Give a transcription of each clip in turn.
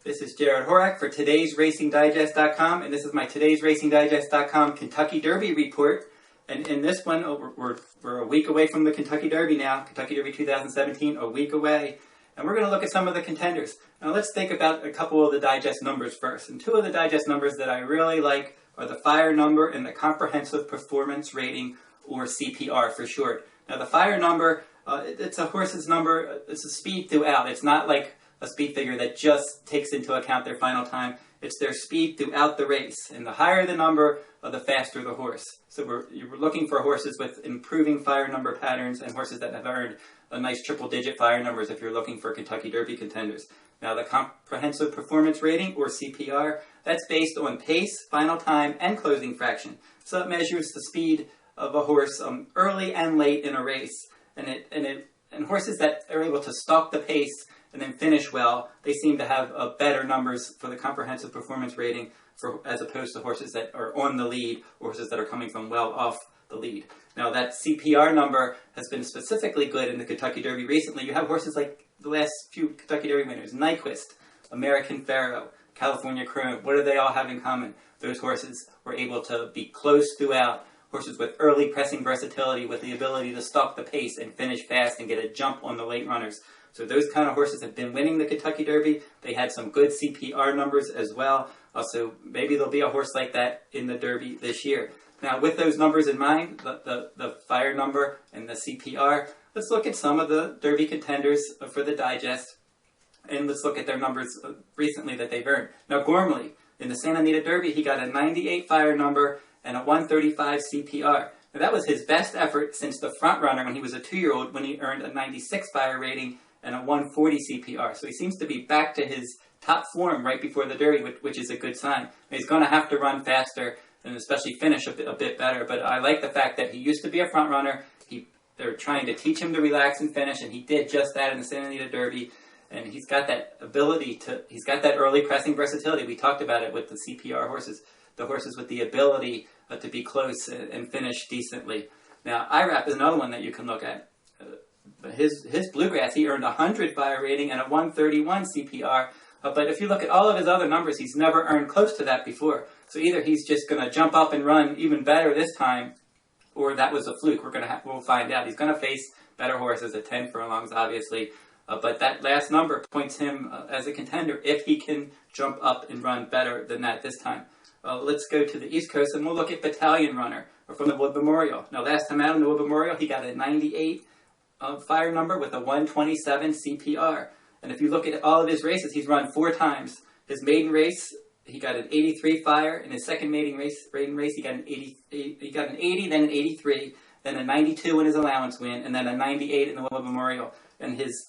This is Jarrod Horak for today'sracingdigest.com, and this is my today'sracingdigest.com Kentucky Derby report. And in this one, we're a week away from the Kentucky Derby now, Kentucky Derby 2017, a week away. And we're going to look at some of the contenders. Now let's think about a couple of the digest numbers first. And two of the digest numbers that I really like are the fire number and the comprehensive performance rating, or CPR for short. Now the fire number, it's a horse's number, it's a speed throughout. It's not like a speed figure that just takes into account their final time. It's their speed throughout the race. And the higher the number, the faster the horse. So we're looking for horses with improving fire number patterns and horses that have earned a nice triple-digit fire numbers if you're looking for Kentucky Derby contenders. Now the comprehensive performance rating, or CPR, that's based on pace, final time, and closing fraction. So it measures the speed of a horse early and late in a race. And horses that are able to stalk the pace and then finish well, they seem to have better numbers for the comprehensive performance rating as opposed to horses that are on the lead or horses that are coming from well off the lead. Now that CPR number has been specifically good in the Kentucky Derby recently. You have horses like the last few Kentucky Derby winners, Nyquist, American Pharoah, California Chrome. What do they all have in common? Those horses were able to be close throughout, horses with early pressing versatility, with the ability to stalk the pace and finish fast and get a jump on the late runners. So those kind of horses have been winning the Kentucky Derby. They had some good CPR numbers as well. So maybe there'll be a horse like that in the Derby this year. Now with those numbers in mind, the fire number and the CPR, let's look at some of the Derby contenders for the digest. And let's look at their numbers recently that they've earned. Now Gormley, in the Santa Anita Derby, he got a 98 fire number and a 135 CPR. Now that was his best effort since the front runner when he was a 2-year-old, when he earned a 96 fire rating and a 140 CPR. So he seems to be back to his top form right before the Derby, which is a good sign. He's going to have to run faster and especially finish a bit better. But I like the fact that he used to be a front runner. They're trying to teach him to relax and finish, and he did just that in the Santa Anita Derby. And he's got that ability he's got that early pressing versatility. We talked about it with the CPR horses, the horses with the ability to be close and finish decently. Now, Irap is another one that you can look at. His Bluegrass, he earned a 100 fire rating and a 131 CPR. But if you look at all of his other numbers, he's never earned close to that before. So either he's just going to jump up and run even better this time, or that was a fluke. We'll find out. He's going to face better horses at 10 furlongs, obviously. But that last number points him as a contender if he can jump up and run better than that this time. Let's go to the East Coast and we'll look at Battalion Runner from the Wood Memorial. Now last time out in the Wood Memorial, he got a 98 fire number with a 127 CPR. And if you look at all of his races, he's run 4 times. His maiden race, he got an 83 fire. In his second maiden race, he got an 80, then an 83, then a 92 in his allowance win, and then a 98 in the Wood Memorial. And his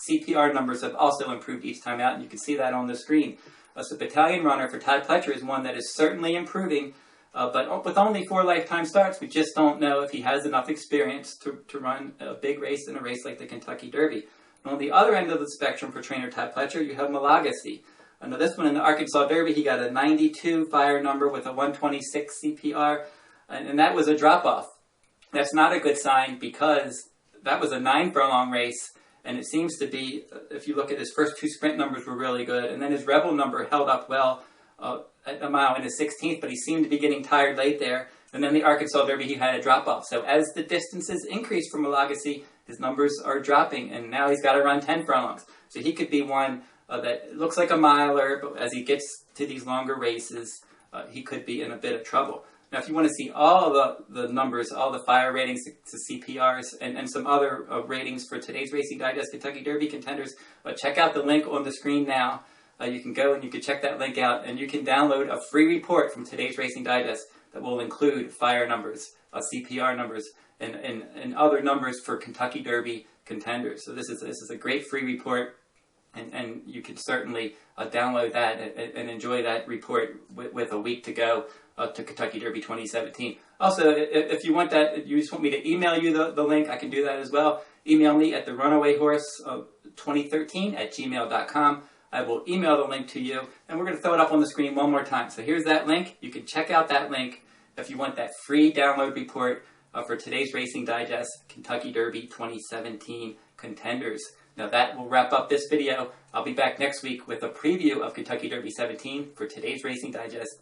CPR numbers have also improved each time out, and you can see that on the screen. So Battalion Runner for Todd Pletcher is one that is certainly improving, but with only 4 lifetime starts, we just don't know if he has enough experience to run a big race in a race like the Kentucky Derby. And on the other end of the spectrum for trainer Todd Pletcher, you have Malagacy. Now this one in the Arkansas Derby, he got a 92 fire number with a 126 CPR, and that was a drop-off. That's not a good sign because that was a 9 furlong race, and it seems to be, if you look at his first 2 sprint numbers were really good, and then his Rebel number held up well at a mile in his 16th, but he seemed to be getting tired late there. And then the Arkansas Derby, he had a drop-off. So as the distances increase for Malagacy, his numbers are dropping, and now he's got to run 10 furlongs. So he could be one that looks like a miler, but as he gets to these longer races, he could be in a bit of trouble. Now, if you want to see all the numbers, all the fire ratings to CPRs, and some other ratings for today's Racing Digest Kentucky Derby contenders, check out the link on the screen now. You can go and you can check that link out, and you can download a free report from today's Racing Digest that will include fire numbers, CPR numbers, and other numbers for Kentucky Derby contenders. So this is a great free report, and you can certainly download that and enjoy that report with a week to go to Kentucky Derby 2017. Also, if you want that, you just want me to email you the link, I can do that as well. Email me at therunawayhorse2013@gmail.com. I will email the link to you, and we're going to throw it up on the screen one more time. So here's that link. You can check out that link if you want that free download report for today's Racing Digest Kentucky Derby 2017 Contenders. Now that will wrap up this video. I'll be back next week with a preview of Kentucky Derby 17 for today's Racing Digest.